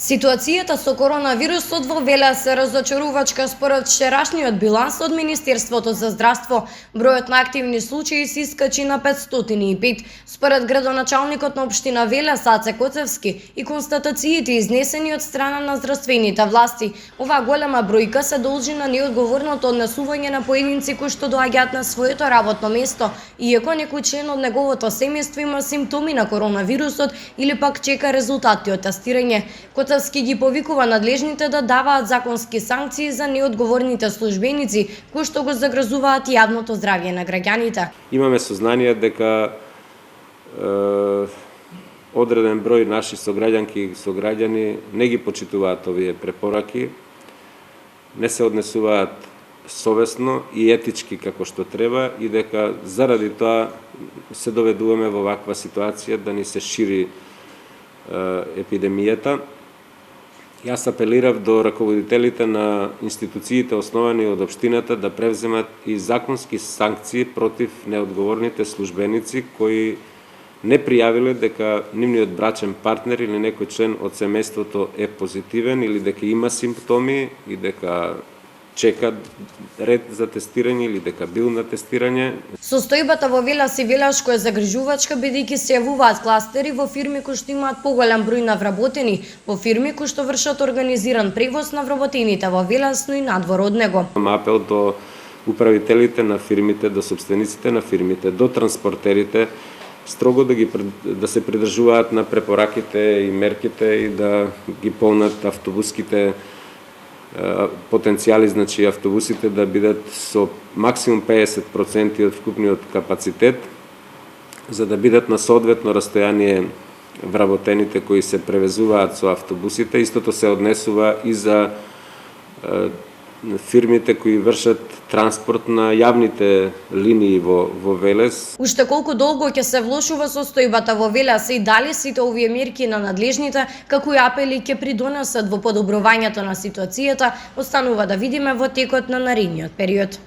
Ситуацијата со коронавирусот во Велес е разочарувачка според вчерашниот биланс од Министерството за здравство. Бројот на активни случаи се искачи на 505. Според градоначалникот на општина Велес Аце Коцевски и констатациите изнесени од страна на здравствените власти, оваа голема бројка се должи на неодговорното однесување на поединци кои што доаѓаат на своето работно место, иако некој член од неговото семејство има симптоми на коронавирусот или пак чека резултати од тестирање. Коцевски ги повикува надлежните да даваат законски санкции за неодговорните службеници кои што го загрозуваат јавното здравје на граѓаните. Имаме сознание дека одреден број наши сограѓанки и сограѓани не ги почитуваат овие препораки, не се однесуваат совесно и етички како што треба и дека заради тоа се доведуваме во ваква ситуација да ни се шири епидемијата. Јас апелирав до раководителите на институциите основани од општината да превземат и законски санкции против неодговорните службеници кои не пријавиле дека нивниот брачен партнер или некој член од семејството е позитивен или дека има симптоми и дека чека ред за тестирање или дека бил на тестирање. Состојбата во Велес и Велешко е загрижувачка бидејќи се јавуваат кластери во фирми кои што имаат поголем број на вработени, во фирми кои што вршат организиран превоз на вработените во Велес, но и надвор од него. Апел до управителите на фирмите, до собствениците на фирмите, до транспортерите, строго да се придржуваат на препораките и мерките и да ги полнат автобуските потенцијали, значи автобусите да бидат со максимум 50% од вкупниот капацитет, за да бидат на соодветно растојание вработените кои се превезуваат со автобусите. Истото се однесува и за фирмите кои вршат транспорт на јавните линии во Велес. Уште колку долго ќе се влошува состојбата во Велес и дали сите овие мерки на надлежните, како и апели ќе придонесат во подобрувањето на ситуацијата, останува да видиме во текот на наредниот период.